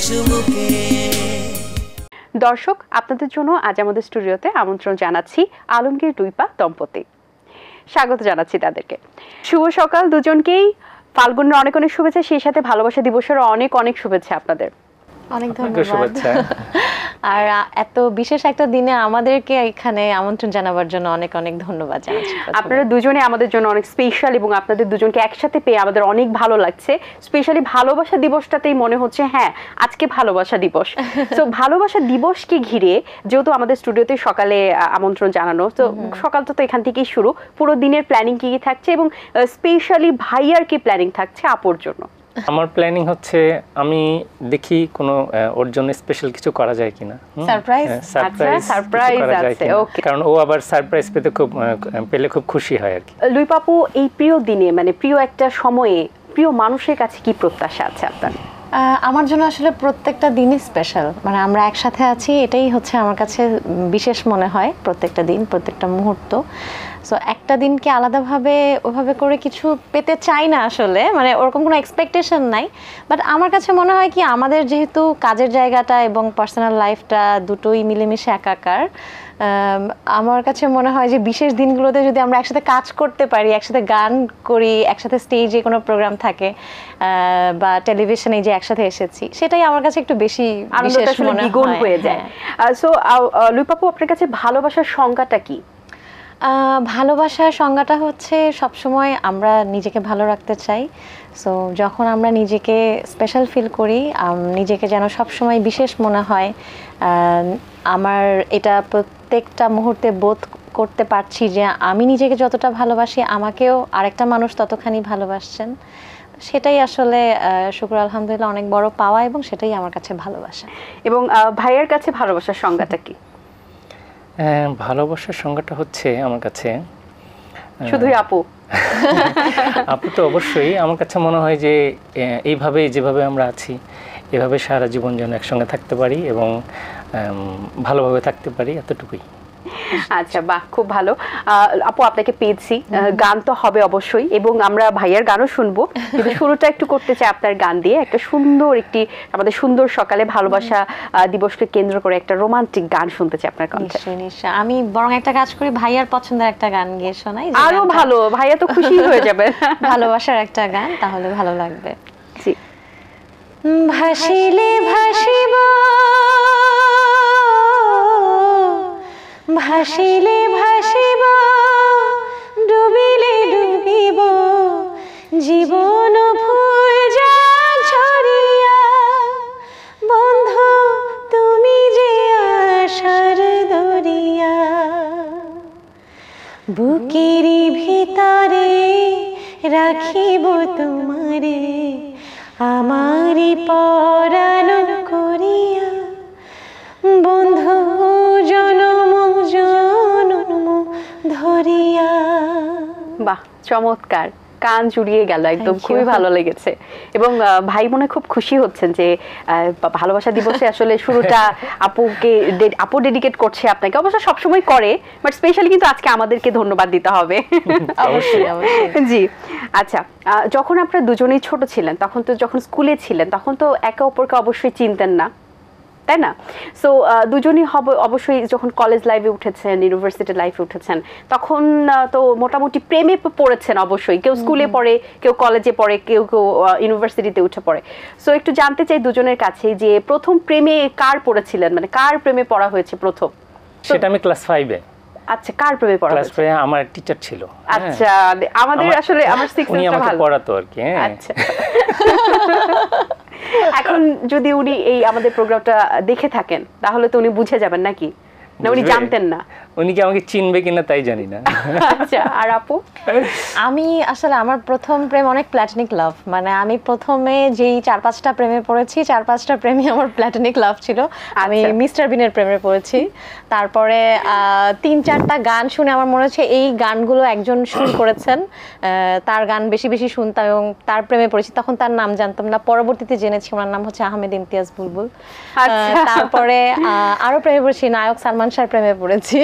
চুমুকে। দর্শক, আপনাদের জন্য আজ আমাদের স্টুডিওতে আমন্ত্রণ জানাচ্ছি আলমগীর দুইপা দম্পতি। স্বাগত জানাচ্ছি তাদেরকে। শুভ সকাল দুজনকেই। ফাল্গুনের অনেক অনেক শুভেচ্ছা, সেই সাথে ভালোবাসা দিবসের অনেক অনেক শুভেচ্ছা আপনাদের। অনেক ধন্যবাদ। আর এত বিশেষ একটা দিনে আমাদেরকে এখানে আমন্ত্রণ জানাবার জন্য অনেক অনেক ধন্যবাদ জানাচ্ছি। আপনারা দুজনে আমাদের জন্য অনেক স্পেশাল এবং আপনাদের দুজনকে একসাথে পেয়ে আমাদের অনেক ভালো লাগছে। স্পেশালি ভালোবাসা দিবসটাতেই মনে হচ্ছে হ্যাঁ আজকে ভালোবাসা দিবস। তো ভালোবাসা দিবসকে ঘিরে যেহেতু আমাদের স্টুডিওতে সকালে আমন্ত্রণ জানানো, তো সকাল তো এখান থেকেই শুরু, পুরো দিনের প্ল্যানিং কি কি থাকছে এবং স্পেশালি ভাইয়ার কি প্ল্যানিং থাকছে আপুর জন্য? আমার প্ল্যানিং হচ্ছে আমি দেখি কোনো ওর জন্য স্পেশাল কিছু করা যায় কিনা। সারপ্রাইজ আছে, ওকে। কারণ ও আবার সারপ্রাইজ পেলে খুব খুশি হয় আর কি। লুইপাপু, এই প্রিয় দিনে মানে প্রিয় একটা সময়ে প্রিয় মানুষের কাছে কি প্রত্যাশা আছে আপনার? আমার জন্য আসলে প্রত্যেকটা দিনই স্পেশাল, মানে আমরা একসাথে আছি এটাই হচ্ছে আমার কাছে বিশেষ মনে হয়। প্রত্যেকটা দিন, প্রত্যেকটা মুহূর্ত। সো একটা দিনকে আলাদাভাবে ওভাবে করে কিছু পেতে চাই না আসলে, মানে ওরকম কোনো এক্সপেকটেশন নাই। বাট আমার কাছে মনে হয় কি আমাদের যেহেতু কাজের জায়গাটা এবং পার্সোনাল লাইফটা দুটোই মিলেমিশে একাকার, আমার কাছে মনে হয় যে বিশেষ দিনগুলোতে যদি আমরা একসাথে কাজ করতে পারি, একসাথে গান করি, একসাথে স্টেজে কোনো প্রোগ্রাম থাকে বা টেলিভিশনে যে একসাথে এসেছি, সেটাই আমার কাছে একটু বেশি বিশেষ মনে হয়ে যায়। সো লুইপাপু, আপনার কাছে ভালোবাসার সংজ্ঞাটা কি? ভালোবাসার সংজ্ঞাটা হচ্ছে সবসময় আমরা নিজেকে ভালো রাখতে চাই। সো যখন আমরা নিজেকে স্পেশাল ফিল করি, নিজেকে যেন সবসময় বিশেষ মনে হয়, আমার এটা প্রত্যেকটা মুহূর্তে বোধ করতে পারছি যে আমি নিজেকে যতটা ভালোবাসি আমাকেও আরেকটা মানুষ ততখানি ভালোবাসছেন। সেটাই আসলে শুকর আলহামদুলিল্লাহ অনেক বড় পাওয়া এবং সেটাই আমার কাছে ভালোবাসা। এবং ভাইয়ের কাছে ভালোবাসার সংজ্ঞাটা কি? ভালোবাসার সংজ্ঞাটা হচ্ছে আমার কাছে শুধুই আপু আপু তো অবশ্যই। আমার কাছে মনে হয় যে এইভাবে যেভাবে আমরা আছি এভাবে সারা জীবন যেন একসঙ্গে থাকতে পারি এবং ভালোভাবে থাকতে পারি, এতটুকুই। আচ্ছা, বাহ, খুব ভালো। আপু, আপনাকে পেয়েছি, গান তো হবে অবশ্যই এবং আমরা ভাইয়ার গানও শুনবো, কিন্তু শুরুটা একটু করতে চাই আপনার গান দিয়ে। একটা সুন্দর আমাদের সুন্দর সকালে ভালোবাসা দিবসকে কেন্দ্র করে একটা রোমান্টিক গান শুনতে চাই আপনার কণ্ঠে। নিশ্চয়ই। আমি বরং একটা কাজ করি, ভাইয়ার পছন্দের একটা গান গিয়ে শোনাই। আরো ভালো, ভাইয়া তো খুশি হয়ে যাবে। ভালোবাসার একটা গান, তাহলে ভালো লাগবে। জি। ভাসিলে ভাসিব, ভাসিলে ভাসিব, ডুবিলে ডুবিব, জীবন ফুল জাল ছড়িয়া, বন্ধু তুমি যে আশার দরিয়া, বুকেরই ভিতরে রাখিব তোমারে, আমারি পরাণ করিয়া, বন্ধু জনম জনম ধরিয়া। বাহ, চমৎকার, কান জুড়িয়ে গেল একদম, খুবই ভালো লেগেছে। এবং ভাই মনে খুব খুশি হচ্ছেন যে ভালোবাসা দিবসে আসলে শুরুটা আপু ডেডিকেট করছে আপনাকে। অবশ্য সবসময় করে, বাট স্পেশালি কিন্তু আজকে আমাদেরকে ধন্যবাদ দিতে হবে। অবশ্যই। জি। আচ্ছা, যখন আপনারা দুজনেই ছোট ছিলেন, তখন তো যখন স্কুলে ছিলেন তখন তো একে অপরকে অবশ্যই চিনতেন না, তাই না? সো দুজনই অবশ্যই যখন কলেজ লাইফে উঠেছেন, ইউনিভার্সিটি লাইফে উঠেছেন, তখন তো মোটামুটি প্রেমে পড়েছেন অবশ্যই। কেউ স্কুলে পড়ে, কেউ কলেজে পড়ে, কেউ কেউ ইউনিভার্সিটিতে উঠে পড়ে। সো একটু জানতে চাই দুজনের কাছে যে প্রথম প্রেমে কার পড়েছিলেন, মানে কার প্রেমে পড়া হয়েছে প্রথম? সেটা আমি ক্লাস 5-এ। আচ্ছা, কার প্রেমে পড়া? ক্লাস 5-এ আমার টিচার ছিল। আচ্ছা, আমাদের আসলে আমার 6 উনি আমাকে পড়াতো আর কি। আচ্ছা। এখন যদি উনি এই আমাদের প্রোগ্রামটা দেখে থাকেন তাহলে তো উনি বুঝে যাবেন নাকি? না উনি জানতেন না? উনি কি আমাকে চিনবে কিনা তাই জানি না। আচ্ছা, আর আপু? আমি আসলে আমার প্রথম প্রেম অনেক প্ল্যাটনিক লাভ, মানে আমি প্রথমে যেই 4-5টা প্রেমে পড়েছি 4-5টা প্রেমই আমার প্ল্যাটনিক লাভ ছিল। আমি মিস্টার বিনের প্রেমে পড়েছি, তারপরে 3-4টা গান শুনে আমার মনে হচ্ছে এই গানগুলো একজন সুর করেছেন, তার গান বেশি বেশি শুনতাম এবং তার প্রেমে পড়েছি। তখন তার নাম জানতাম না, পরবর্তীতে জেনেছি ওনার নাম হচ্ছে আহমেদ ইমতিয়াজ বুলবুল। তারপরে আরো প্রেমে পড়েছি, নায়ক সালমান শাহর প্রেমে পড়েছি।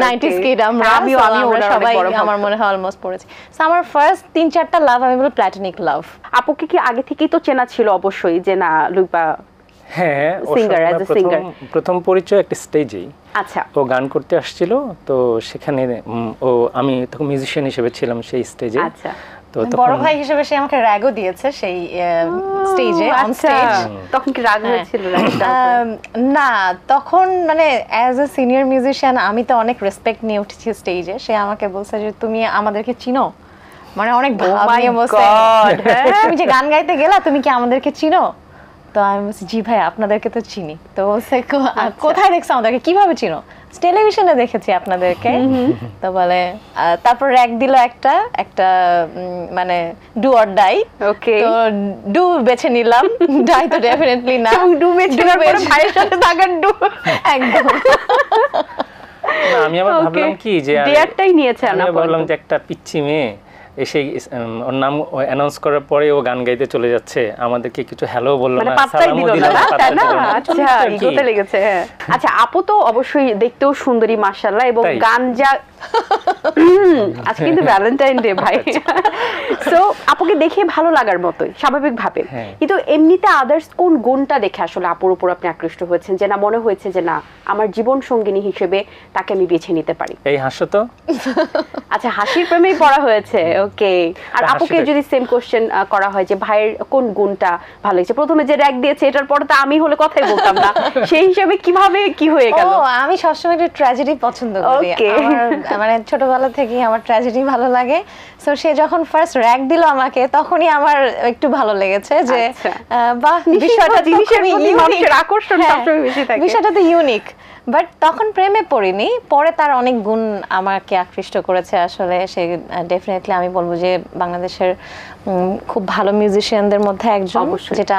90s কিড আমরা, আমিও so আমিও আমরা ওনার অনেক সবাই বড় ভক্ত। আমার মনে হয় অলমোস্ট পড়েছি। সো আমার ফার্স্ট 3-4টা লাভ আমি বলবো প্ল্যাটনিক লাভ। আপুকে কি আগে থেকেই তো চেনা ছিল অবশ্যই যে না লুইপা? হ্যাঁ, ওর Singer, সাথে as a আমার singer. প্রথম পরিচয় একটা স্টেজেই। আচ্ছা ও গান করতে আসছিল, তো সেখানে আমি তখন মিউজিশিয়ান হিসেবে ছিলাম সেই স্টেজে। আচ্ছা তো বড় তখন ভাই হিসেবে সে আমাকে র্যাগও দিয়েছে সেই স্টেজে, অন আচ্ছা। স্টেজ। তখন কি রাগ হয়েছিল নাকি? না, তখন মানে অ্যাজ এ সিনিয়র মিউজিশিয়ান আমি তো অনেক রেসপেক্ট নিয়ে উঠেছি স্টেজে। সে আমাকে বলছে যে তুমি আমাদেরকে চিনো, মানে অনেক ভাব my নিয়ে বলছে, God, হ্যাঁ। তুমি যে গান গাইতে গেলা তুমি কি আমাদেরকে চিনো? তো আমি বলছি জি ভাই আপনাদেরকে তো চিনি। তো বলছে কোথায় দেখছো আমাদেরকে, কিভাবে চিনো? টেলিভিশনে দেখেছি আপনাদেরকে। তো বলে তারপর র্যাক দিল একটা মানে ডু অর ডাই। ওকে, তো ডু বেছে নিলাম, ডাই তো ডেফিনেটলি না। ডুবে ছিল পরে ভাইয়ের সাথে থাকার ডু একদম। না, আমি আবার Okay. ভাবলাম কি যে ডেয়ারটাই নিয়েছেন আমি আপু ভাবলাম একদম। যে একটা পিচ্চি মেয়ে এসে ওর নাম অ্যানাউন্স করার পরে ও গান গাইতে চলে যাচ্ছে, আমাদেরকে কিছু হ্যালো বললো মানে না, পাত্তাই সালামও দিল দিল না, না, তাই পাত্তা না? দিল না। আচ্ছা, চলতো আর কি। ইগোতে লেগেছে। হ্যাঁ। আচ্ছা, আপু তো অবশ্যই দেখতেও সুন্দরী মাশাআল্লাহ, এবং তাই? গান যা আজকে কিন্তু ভ্যালেন্টাইন ডে ভাই। সো আপুকে দেখে ভালো লাগার মতোই স্বাভাবিকভাবে, হ্যাঁ। কিন্তু এমনিতে আদার্স কোন গুণটা দেখে আসলে আপুর উপর আপনি আকৃষ্ট হয়েছেন, যে না মনে হয়েছে যে না আমার জীবন সঙ্গিনী হিসেবে তাকে আমি বেছে নিতে পারি? এই হাসো তো। আচ্ছা, হাসির প্রেমেই পড়া হয়েছে। ওকে, আর হাসিটা- আপুকে যদি সেম কোশ্চেন করা হয় যে ভাইয়ের কোন গুণটা ভালো লাগছে, প্রথমে যে র্যাক দিয়েছে এটার পরে তো আমি হলে কথাই বলতাম না, সেই হিসাবে কিভাবে কি হয়ে গেল? ও আমি সবসময় একটু ট্র্যাজেডি পছন্দ করি। Okay. আমার মানে ছোটবেলা থেকেই আমার ট্র্যাজেডি ভালো লাগে। সো সে যখন ফার্স্ট র্যাক দিল আমাকে তখনই আমার একটু ভালো লেগেছে যে আচ্ছা। বাহ, নিশ্চিত বিষয়টা জিনিসের খুবই প্রতি unique। মানুষের আকর্ষণ হ্যাঁ, সবসময় বেশি থাকে। বিষয়টা তো ইউনিক। বাট তখন প্রেমে পড়িনি, পরে তার অনেক গুণ আমাকে আকৃষ্ট করেছে। আসলে সে ডেফিনেটলি আমি বলবো যে বাংলাদেশের খুব ভালো মিউজিশিয়ানদের মধ্যে একজন, অবশ্যই। যেটা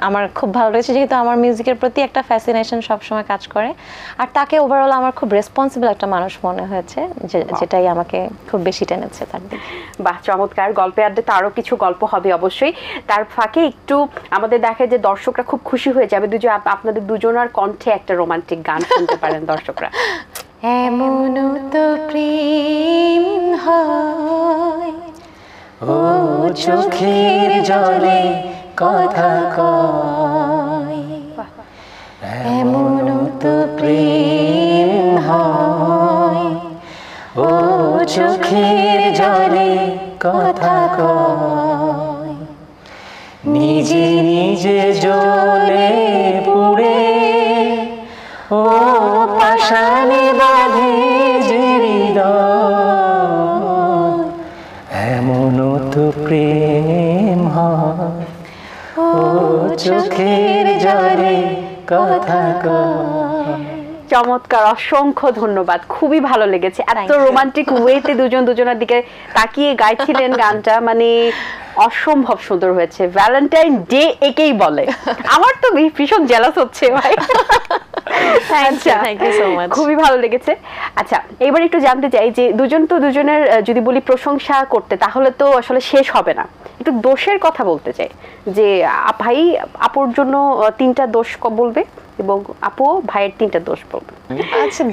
আমার খুব ভালো লেগেছে, যেহেতু আমার মিউজিকের প্রতি একটা ফ্যাসিনেশন সবসময় কাজ করে। আর তাকে ওভারঅল আমার খুব রেসপন্সিবল একটা মানুষ মনে হয়েছে, যেটাই আমাকে খুব বেশি টেনেছে তার দিকে। বাহ, চমৎকার। গল্পে আড্ডাতে আরো কিছু গল্প হবে অবশ্যই, তার ফাঁকে একটু আমাদের দেখে যে দর্শকরা খুব খুশি হয়ে যাবে আপনাদের দুজনের কণ্ঠে একটা রোমান্টিক গান শুনতে পারেন দর্শকরা। এমন তো প্রেম হয়, ও চোখের জলে কথা কয়, এমন তো প্রেম হয়, ও চোখের জলে কথা কয়, নিজে নিজে জ্বলে পুড়ে ও পাশানে বাঁধে যে হৃদয়, এমন তো প্রেম হয়, ও চোখের জলে কথা কয়। চমৎকার, অসংখ্য ধন্যবাদ, খুবই ভালো লেগেছে। এত Thank you. রোমান্টিক ওয়েতে দুজনের দিকে তাকিয়ে গাইছিলেন গানটা, মানে অসম্ভব সুন্দর হয়েছে। ভ্যালেন্টাইন ডে একেই বলে। আমার তো ভীষণ জেলাস হচ্ছে ভাই। আচ্ছা, Thank you so much. খুবই ভালো লেগেছে। আচ্ছা, এবার একটু জানতে চাই যে দুজনের যদি বলি প্রশংসা করতে, তাহলে তো আসলে শেষ হবে না। একটু দোষের কথা বলতে চাই যে ভাই আপুর জন্য 3টা দোষ বলবে এবং আপু ভাইয়ের 3টা দোষ বলবে। আচ্ছা,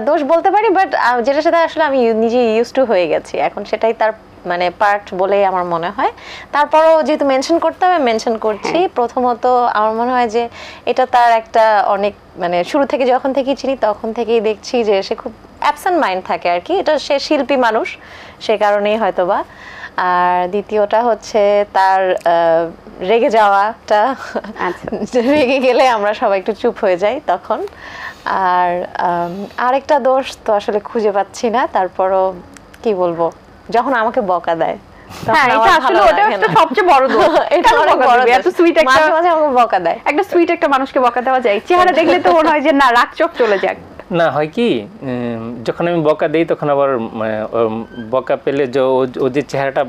দোষ বলতে পারি, বাট যেটার সাথে আসলে আমি নিজে ইউজ টু হয়ে গেছি এখন, সেটাই তার মানে পার্ট বলেই আমার মনে হয়। তারপরও যেহেতু মেনশন করতে হবে মেনশন করছি। প্রথমত আমার মনে হয় যে এটা তার একটা অনেক মানে শুরু থেকে যখন থেকেই চিনি তখন থেকেই দেখছি যে সে খুব অ্যাবসেন্ট মাইন্ড থাকে আর কি। এটা সে শিল্পী মানুষ, সে কারণেই হয়তোবা। আর দ্বিতীয়টা হচ্ছে তার রেগে যাওয়াটা। আচ্ছা। রেগে গেলে আমরা সবাই একটু চুপ হয়ে যাই তখন। আর আরেকটা দোষ তো আসলে খুঁজে পাচ্ছি না। তারপরও কি বলবো, যখন আমাকে বকা দেয় তখন হ্যাঁ, আমার এটা ভালো আসলে ওটা লাগে একটা না। সবচেয়ে বড় দোষ। এটা অনেক বড় এত দোষ। সুইট একটা, মাঝে মাঝে আমাকে বকা দেয়। একটা সুইট একটা মানুষকে বকা দেওয়া যায়, চেহারা দেখলে তো মনে হয় যে না রাগ চোখ চলে যাক। না হয় কি, যখন আমি বকা দেই তখন আবার বকা পেলে যে ও যে চেহারাটা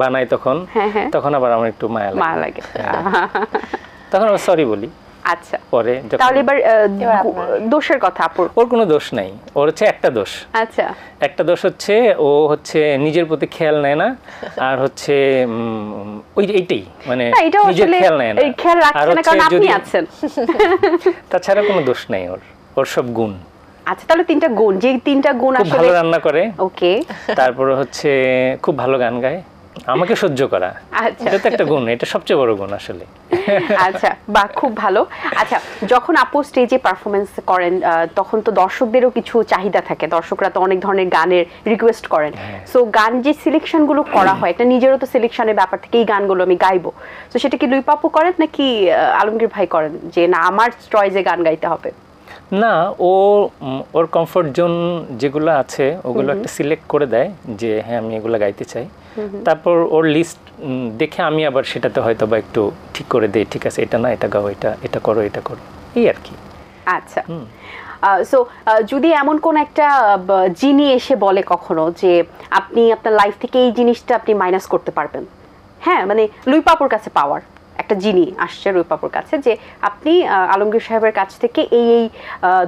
বানায় তখন হ্যাঁ, হ্যাঁ। তখন আবার আমার একটু মায়া মায়া লাগে, লাগে। তখন আবার সরি বলি আচ্ছা, পরে। যখন তাহলে এবার এবার আপনার। দোষের কথা আপুর। ওর কোনো দোষ নাই, ওর হচ্ছে একটা দোষ। আচ্ছা, একটা দোষ হচ্ছে ও হচ্ছে নিজের প্রতি খেয়াল নেয় না, আর হচ্ছে এইটাই মানে না, এটাও নিজের আসলে খেয়াল নেয় না, এই খেয়াল আর রাখছে না হচ্ছে কারণ আপনি যদি- আছেন। তাছাড়া কোনো দোষ নাই ওর সব গুণ। আচ্ছা, তাহলে 3টা গুণ, যে 3টা গুণ খুব আসলে ভালো রান্না করে, ওকে, তারপরে হচ্ছে খুব ভালো গান গায়, আমাকে সহ্য করা, আচ্ছা এটা তো একটা গুণ, এটা সবচেয়ে বড় গুণ আসলে। আচ্ছা, বাহ, খুব ভালো। আচ্ছা, যখন আপু স্টেজে পারফরমেন্স করেন তখন তো দর্শকদেরও কিছু চাহিদা থাকে, দর্শকরা তো অনেক ধরনের গানের রিকোয়েস্ট করেন, সো গান যে সিলেকশনগুলো করা হয়, একটা নিজেরও তো সিলেকশনের ব্যাপার থেকে এই গানগুলো আমি গাইবো, তো সেটা কি লুইপা আপু করেন নাকি আলমগীর ভাই করেন, যে না আমার চয়েসে গান গাইতে হবে? না, ওর কমফোর্ট জোন যেগুলো আছে ওগুলো একটা সিলেক্ট করে দেয় যে হ্যাঁ আমি এগুলো গাইতে চাই, তারপর ওর লিস্ট দেখে আমি আবার সেটাতে হয়তো বা একটু ঠিক করে দেই, ঠিক আছে এটা না এটা গাও, এটা করো, এটা করো, এই আর কি। আচ্ছা, সো যদি এমন কোন একটা জিনি এসে বলে কখনো যে আপনি আপনার লাইফ থেকে এই জিনিসটা আপনি মাইনাস করতে পারবেন, হ্যাঁ, মানে লুইপাপুর কাছে পাওয়ার একটা জিনি আসছে লুইপাপুর কাছে, যে আপনি আলমগীর সাহেবের কাছ থেকে এই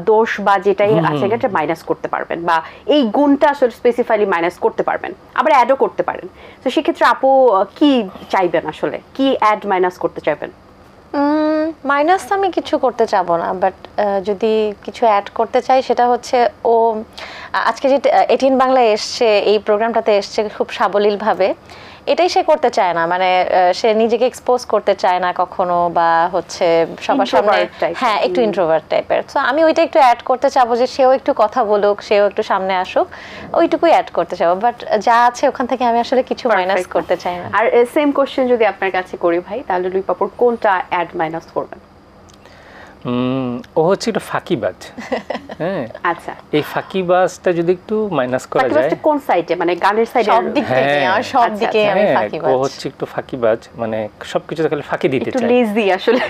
দোষ বা যেটাই আছে এটা মাইনাস করতে পারবেন, বা এই গুণটা আসলে স্পেসিফাইলি মাইনাস করতে পারবেন, আবার অ্যাডও করতে পারেন, তো সেক্ষেত্রে আপু কি চাইবেন, আসলে কি অ্যাড মাইনাস করতে চাইবেন? মাইনাস তো আমি কিছু করতে চাবো না, বাট যদি কিছু অ্যাড করতে চাই সেটা হচ্ছে ও আজকে যে 18 বাংলায় এসছে, এই প্রোগ্রামটাতে এসছে খুব সাবলীলভাবে, এটাই সে করতে চায় না, মানে সে নিজেকে এক্সপোজ করতে চায় না কখনো, বা হচ্ছে সবার সামনে, হ্যাঁ একটু ইন্ট্রোভার্ট টাইপের, সো আমি ওইটা একটু অ্যাড করতে চাবো, যে সেও একটু কথা বলুক, সেও একটু সামনে আসুক, ওইটুকুই অ্যাড করতে চাবো, বাট যা আছে ওখান থেকে আমি আসলে কিছু মাইনাস করতে চাই না। আর সেম কোশ্চেন যদি আপনার কাছে করি ভাই, তাহলে লুইপাপুর কোনটা অ্যাড মাইনাস করবেন? ও হচ্ছে একটু ফাঁকিবাজ, হ্যাঁ, আচ্ছা, এই ফাঁকিবাজটা যদি একটু মাইনাস করা যায়, কোন সাইডে, মানে গানের সাইডে? সব দিক থেকে, আর সব দিকে আমি ফাঁকিবাজ। ও হচ্ছে একটু ফাঁকিবাজ, মানে সবকিছু খালি ফাঁকি দিতে একটু চায়, লেজি আসলে।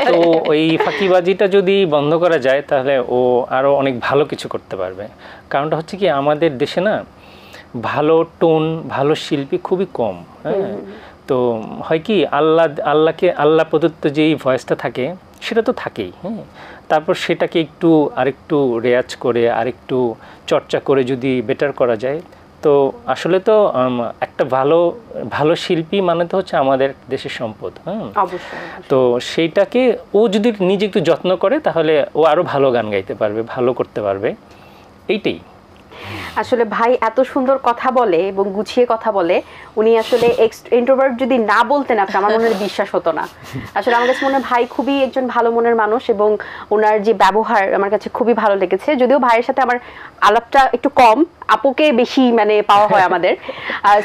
তো ওই ফাঁকিবাজিটা যদি বন্ধ করা যায় তাহলে ও আরো অনেক ভালো কিছু করতে পারবে। কারণটা হচ্ছে কি, আমাদের দেশে না ভালো টোন, ভালো শিল্পী খুবই কম, হ্যাঁ, তো হয় কি আল্লাহ প্রদত্ত যেই ভয়েসটা থাকে সেটা তো থাকেই, হ্যাঁ, তারপর সেটাকে একটু আরেকটু রেয়াজ করে আরেকটু চর্চা করে যদি বেটার করা যায়, তো আসলে তো একটা ভালো শিল্পী মানে তো হচ্ছে আমাদের দেশের সম্পদ, হ্যাঁ, অবশ্যই। তো সেইটাকে ও যদি নিজে একটু যত্ন করে তাহলে ও আরো ভালো গান গাইতে পারবে, ভালো করতে পারবে, এইটাই। আসলে ভাই এত সুন্দর কথা বলে এবং গুছিয়ে কথা বলে, উনি আসলে ইন্ট্রোভার্ট যদি না বলতেন আপনি, আমার মনে হয় বিশ্বাস হতো না। আসলে আমার কাছে মনে হয় ভাই খুবই একজন ভালো মনের মানুষ, এবং ওনার যে ব্যবহার আমার কাছে খুবই ভালো লেগেছে, যদিও ভাইয়ের সাথে আমার আলাপটা একটু কম, আপুকে বেশি মানে পাওয়া হয় আমাদের।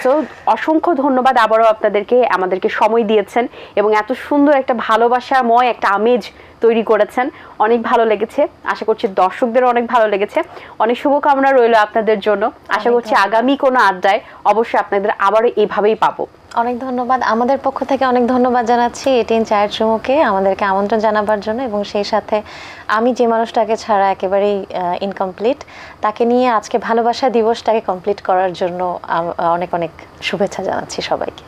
সো অসংখ্য ধন্যবাদ আবারও আপনাদেরকে, আমাদেরকে সময় দিয়েছেন এবং এত সুন্দর একটা ভালোবাসাময় একটা আমেজ তৈরি করেছেন, অনেক ভালো লেগেছে, আশা করছি দর্শকদেরও অনেক ভালো লেগেছে। অনেক শুভকামনা রইল আপনাদের জন্য, আশা করছি আগামী কোনো আড্ডায় অবশ্যই আপনাদের আবারও এভাবেই পাবো। অনেক ধন্যবাদ, আমাদের পক্ষ থেকে অনেক ধন্যবাদ জানাচ্ছি 18 চায়ের চুমুকে আমাদেরকে আমন্ত্রণ জানাবার জন্য, এবং সেই সাথে আমি যে মানুষটাকে ছাড়া একেবারেই ইনকমপ্লিট, তাকে নিয়ে আজকে ভালোবাসা দিবসটাকে কমপ্লিট করার জন্য অনেক অনেক শুভেচ্ছা জানাচ্ছি সবাইকে।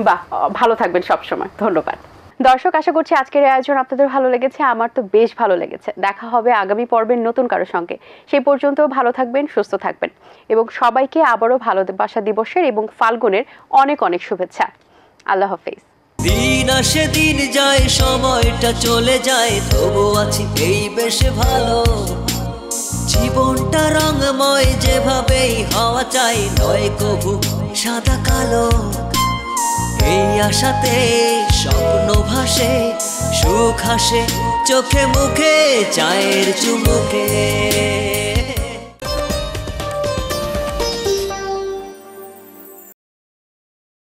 বাহ, ভালো থাকবেন সবসময়, ধন্যবাদ। দর্শক, আশা করছি আজকের আয়োজন আপনাদের ভালো লেগেছে, আমার তো বেশ ভালো লেগেছে। দেখা হবে আগামী পর্বের নতুন কারো সঙ্গে, সেই পর্যন্ত ভালো থাকবেন, সুস্থ থাকবেন, এবং সবাইকে আবারও ভালোবাসা দিবসের এবং ফাল্গুনের অনেক অনেক শুভেচ্ছা। আল্লাহ হাফেজ। দিন আসে দিন যায়, সময়টা চলে যায়, তবু আছি এই বেশ ভালো। জীবনটা রঙময়, যেভাবেই হওয়া চাই, নয় কবু সাদা কালো। এই আশাতে স্বপ্ন ভাসে, সুখ হাসে চোখে মুখে, চায়ের চুমুকে।